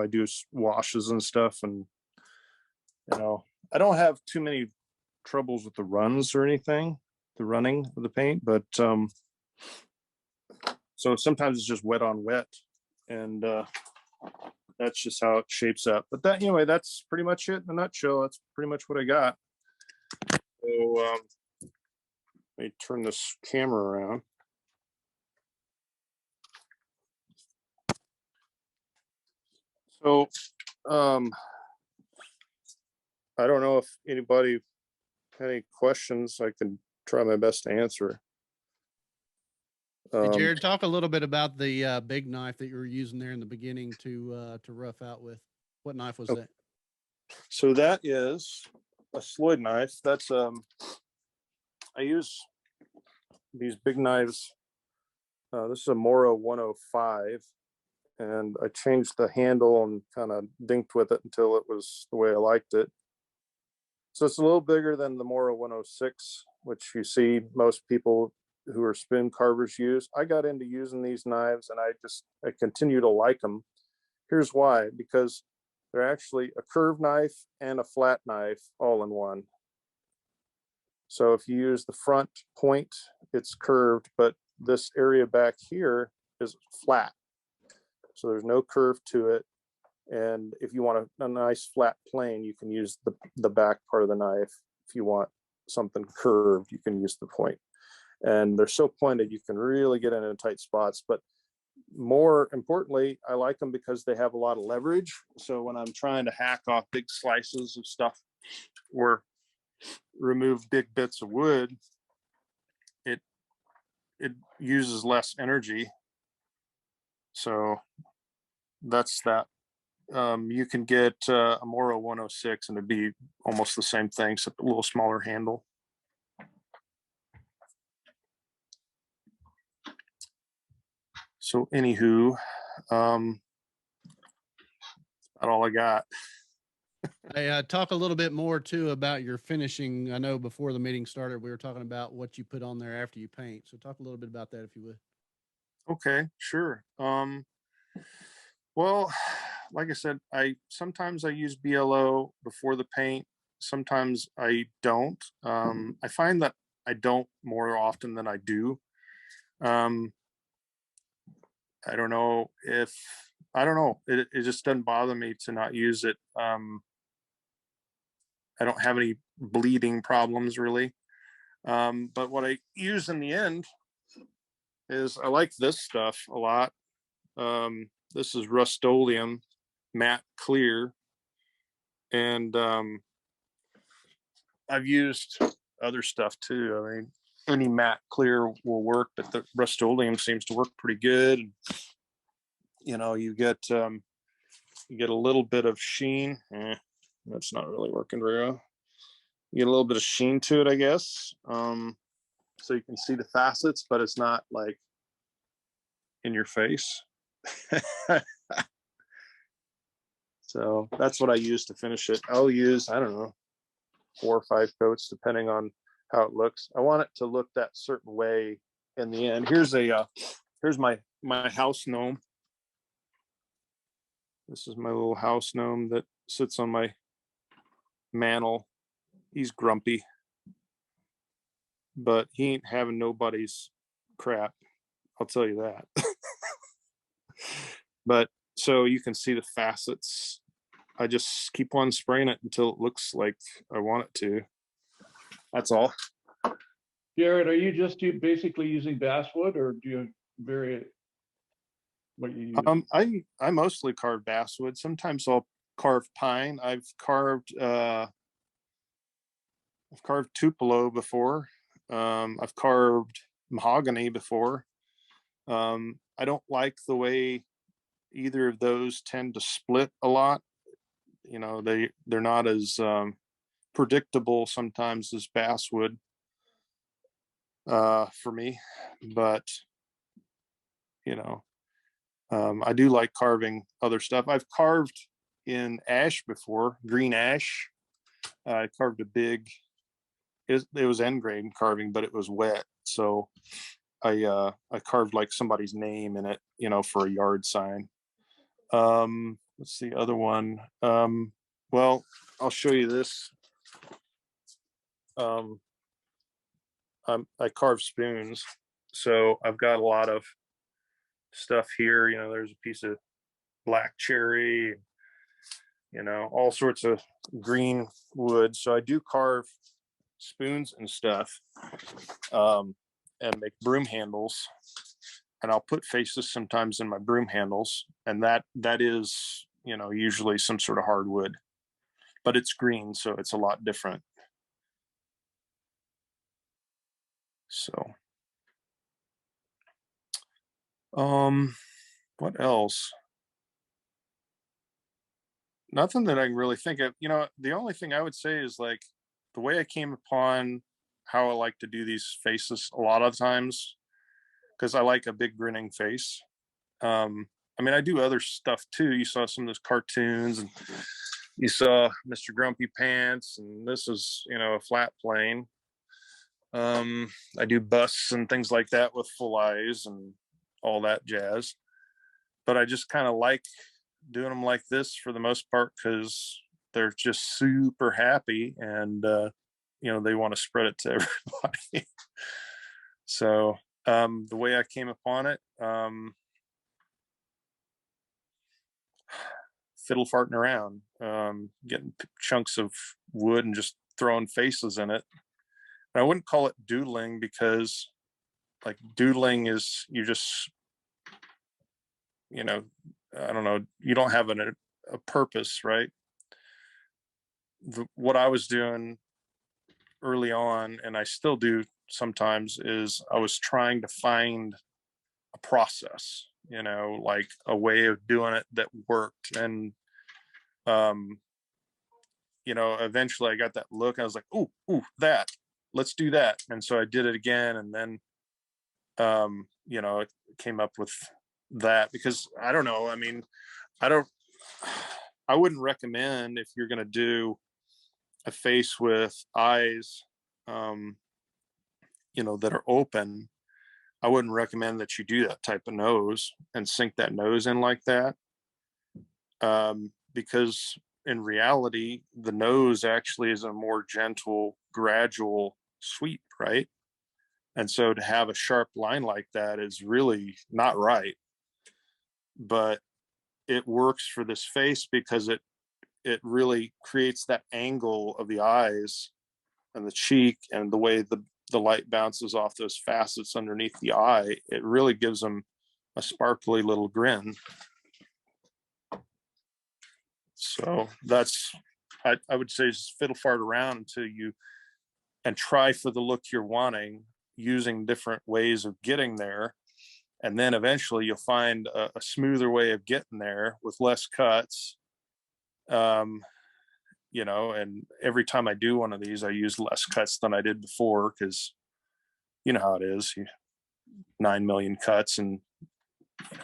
do washes and stuff, and I don't have too many troubles with the runs or anything, the running of the paint, but so sometimes it's just wet on wet, and that's just how it shapes up. But that, anyway, that's pretty much it in a nutshell. That's pretty much what I got. So let me turn this camera around. So I don't know if anybody had any questions. I can try my best to answer. Hey, Jarrod, talk a little bit about the big knife that you were using there in the beginning to rough out with. What knife was that? So that is a Sloyd knife. That's I use these big knives. This is a Moro 105, and I changed the handle and kind of dinked with it until it was the way I liked it. So it's a little bigger than the Moro 106, which you see most people who are spoon carvers use. I got into using these knives, and I continue to like them. Here's why: because they're actually a curved knife and a flat knife all in one. So if you use the front point, it's curved, but this area back here is flat. So there's no curve to it. And if you want a nice flat plane, you can use the back part of the knife. If you want something curved, you can use the point. And they're so pointed, you can really get into tight spots. But more importantly, I like them because they have a lot of leverage. So when I'm trying to hack off big slices of stuff or remove big bits of wood, it uses less energy. So that's that. You can get a Moro 106 and it'd be almost the same thing, except a little smaller handle. So anywho, that's all I got. Hey, talk a little bit more too about your finishing. I know before the meeting started, we were talking about what you put on there after you paint. So talk a little bit about that if you would. Okay, sure. Well, like I said, sometimes I use BLO before the paint. Sometimes I don't. I find that I don't more often than I do. I don't know. It just doesn't bother me to not use it. I don't have any bleeding problems really. But what I use in the end is I like this stuff a lot. This is Rust-Oleum matte clear. And I've used other stuff too. I mean, any matte clear will work, but the Rust-Oleum seems to work pretty good. You know, you get a little bit of sheen. That's not really working very well. You get a little bit of sheen to it, I guess. So you can see the facets, but it's not like in your face. So that's what I use to finish it. I'll use, I don't know, 4 or 5 coats, depending on how it looks. I want it to look that certain way in the end. Here's my house gnome. This is my little house gnome that sits on my mantle. He's grumpy, but he ain't having nobody's crap. I'll tell you that. But so you can see the facets. I just keep on spraying it until it looks like I want it to. That's all. Jarrod, are you just basically using basswood, or do you vary it? What you use? I mostly carve basswood. Sometimes I'll carve pine. I've carved tupelo before. I've carved mahogany before. I don't like the way either of those tend to split a lot. You know, they're not as predictable sometimes as basswood for me, but you know, I do like carving other stuff. I've carved in ash before, green ash. I carved a big, it was end grain carving, but it was wet. So I carved like somebody's name in it, you know, for a yard sign. What's the other one? Well, I'll show you this. I carve spoons. So I've got a lot of stuff here. You know, there's a piece of black cherry, you know, all sorts of green wood. So I do carve spoons and stuff, and make broom handles. And I'll put faces sometimes in my broom handles. And that is, you know, usually some sort of hardwood, but it's green, so it's a lot different. So, what else? Nothing that I can really think of. You know, the only thing I would say is like the way I came upon how I like to do these faces a lot of times, because I like a big grinning face. I mean, I do other stuff too. You saw some of those cartoons, and you saw Mr. Grumpy Pants, and this is, you know, a flat plane. I do busts and things like that with full eyes and all that jazz. But I just kind of like doing them like this for the most part, because they're just super happy, and you know, they want to spread it to everybody. So the way I came upon it, fiddle farting around, getting chunks of wood and just throwing faces in it. And I wouldn't call it doodling, because like doodling is, you just, you know, I don't know, you don't have a purpose, right? What I was doing early on, and I still do sometimes, is I was trying to find a process, you know, like a way of doing it that worked. And you know, eventually I got that look, I was like, ooh, that, let's do that. And so I did it again, and then you know, it came up with that, because I don't know. I mean, I wouldn't recommend, if you're going to do a face with eyes, that are open, I wouldn't recommend that you do that type of nose and sink that nose in like that. Because in reality, the nose actually is a more gentle, gradual sweep, right? And so to have a sharp line like that is really not right. But it works for this face because it really creates that angle of the eyes and the cheek, and the way the light bounces off those facets underneath the eye. It really gives them a sparkly little grin. So that's, I would say, just fiddle fart around until you, and try for the look you're wanting, using different ways of getting there. And then eventually you'll find a smoother way of getting there with less cuts. And every time I do one of these, I use less cuts than I did before, because you know how it is. 9 million cuts, and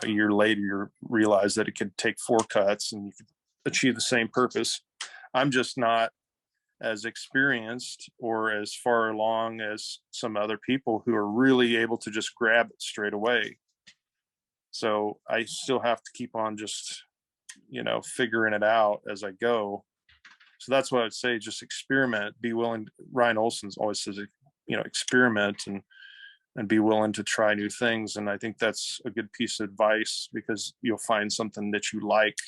a year later you realize that it could take 4 cuts and you could achieve the same purpose. I'm just not as experienced or as far along as some other people who are really able to just grab it straight away. So I still have to keep on just, figuring it out as I go. So that's what I'd say. Just experiment, be willing. Ryan Olson's always says, experiment and be willing to try new things. And I think that's a good piece of advice, because you'll find something that you like,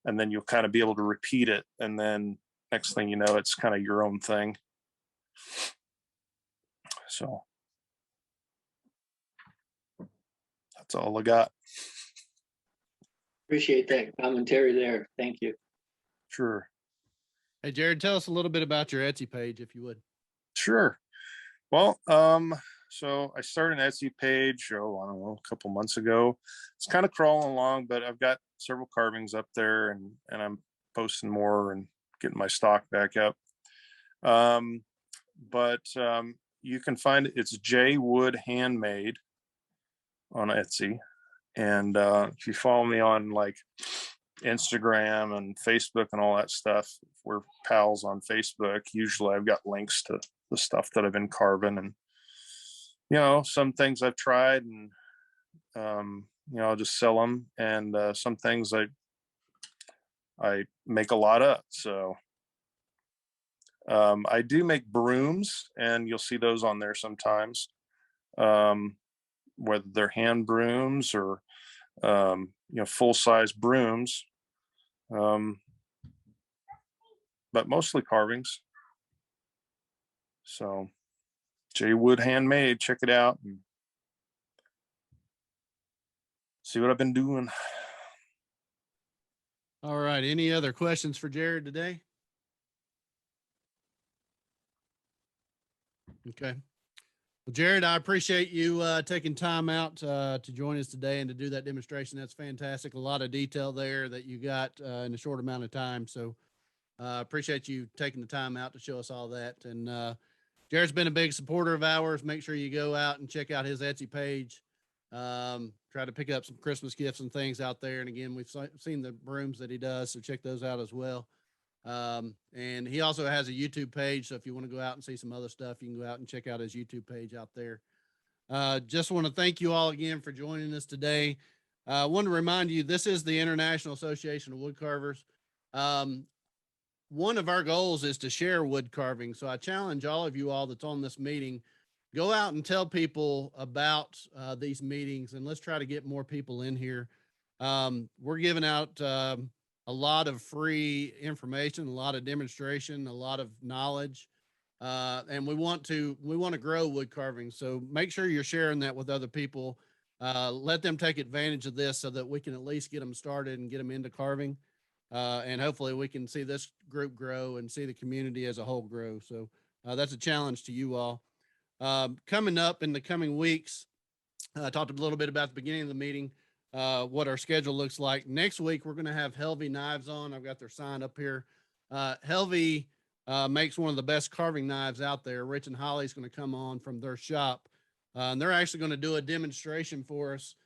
and then you'll kind of be able to repeat it. And then next thing you know, it's kind of your own thing. So that's all I got. Appreciate that commentary there. Thank you. Sure. Hey, Jarrod, tell us a little bit about your Etsy page, if you would. Sure. Well, so I started an Etsy page, I don't know, a couple months ago. It's kind of crawling along, but I've got several carvings up there, and I'm posting more and getting my stock back up. But you can find it's J Wood Handmade on Etsy. And if you follow me on like Instagram and Facebook and all that stuff, we're pals on Facebook. Usually I've got links to the stuff that I've been carving, and some things I've tried, and I'll just sell them, and some things I make a lot of. So I do make brooms, and you'll see those on there sometimes, whether they're hand brooms or full-size brooms, but mostly carvings. So J Wood Handmade, check it out and see what I've been doing. All right. Any other questions for Jarrod today? Okay. Well, Jarrod, I appreciate you taking time out to join us today and to do that demonstration. That's fantastic. A lot of detail there that you got in a short amount of time. So appreciate you taking the time out to show us all that. And Jarrod's been a big supporter of ours. Make sure you go out and check out his Etsy page. Try to pick up some Christmas gifts and things out there. And again, we've seen the brooms that he does, so check those out as well. And he also has a YouTube page. So if you want to go out and see some other stuff, you can go out and check out his YouTube page out there. Just want to thank you all again for joining us today. I want to remind you, this is the International Association of Woodcarvers. One of our goals is to share wood carving. So I challenge all of you all that's on this meeting, go out and tell people about these meetings, and let's try to get more people in here. We're giving out a lot of free information, a lot of demonstration, a lot of knowledge, and we want to grow wood carving. So make sure you're sharing that with other people. Let them take advantage of this so that we can at least get them started and get them into carving. And hopefully we can see this group grow and see the community as a whole grow. So that's a challenge to you all. Coming up in the coming weeks, I talked a little bit about the beginning of the meeting, what our schedule looks like. Next week, we're going to have Helvey Knives on. I've got their sign up here. Helvey makes one of the best carving knives out there. Rich and Holly's going to come on from their shop. And they're actually going to do a demonstration for us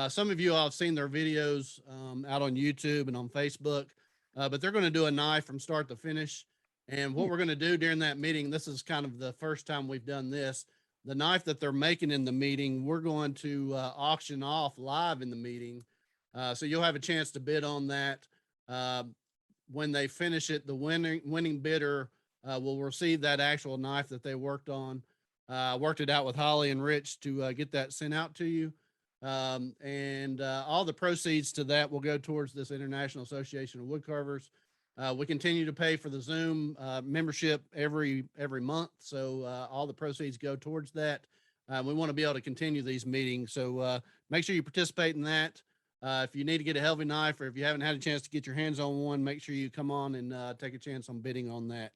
Some of you all have seen their videos out on YouTube and on Facebook, but they're going to do a knife from start to finish. And what we're going to do during that meeting, this is kind of the first time we've done this. The knife that they're making in the meeting, we're going to auction off live in the meeting. So you'll have a chance to bid on that. When they finish it, the winning bidder will receive that actual knife that they worked on. Worked it out with Holly and Rich to get that sent out to you. And all the proceeds to that will go towards this International Association of Woodcarvers. We continue to pay for the Zoom membership every month, so all the proceeds go towards that. We want to be able to continue these meetings, so make sure you participate in that. If you need to get a Helvey knife, or if you haven't had a chance to get your hands on one, make sure you come on and take a chance on bidding on that.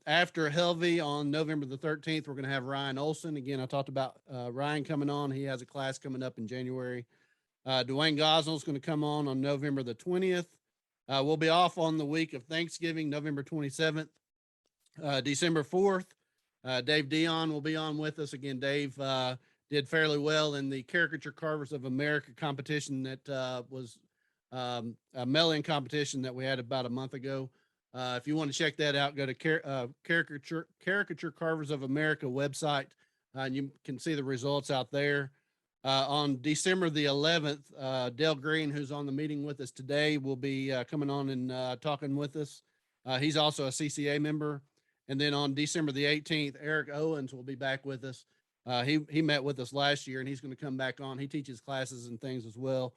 After Helvey on November the 13th, we're going to have Ryan Olson. Again, I talked about Ryan coming on. He has a class coming up in January. Dwayne Gosnell is going to come on November the 20th. We'll be off on the week of Thanksgiving, November 27th. December 4th, Dave Dion will be on with us. Again, Dave did fairly well in the Caricature Carvers of America competition that was a mail-in competition that we had about a month ago. If you want to check that out, go to Caricature Carvers of America website, and you can see the results out there. On December the 11th, Dale Green, who's on the meeting with us today, will be coming on and talking with us. He's also a CCA member. And then on December the 18th, Eric Owens will be back with us. He met with us last year, and he's going to come back on. He teaches classes and things as well.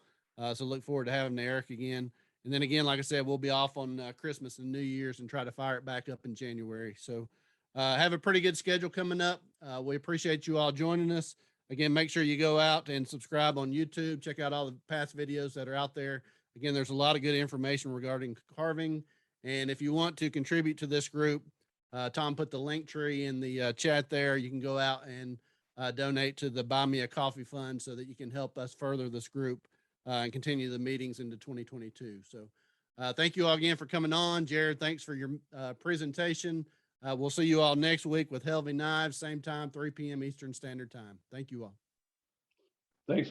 So look forward to having Eric again. And then again, like I said, we'll be off on Christmas and New Year's and try to fire it back up in January. So have a pretty good schedule coming up. We appreciate you all joining us. Again, make sure you go out and subscribe on YouTube. Check out all the past videos that are out there. Again, there's a lot of good information regarding carving. And if you want to contribute to this group, Thom put the link tree in the chat there. You can go out and donate to the Buy Me a Coffee Fund so that you can help us further this group and continue the meetings into 2022. So thank you all again for coming on. Jarrod, thanks for your presentation. We'll see you all next week with Helvey Knives, same time, 3 p.m. Eastern Standard Time. Thank you all. Thanks.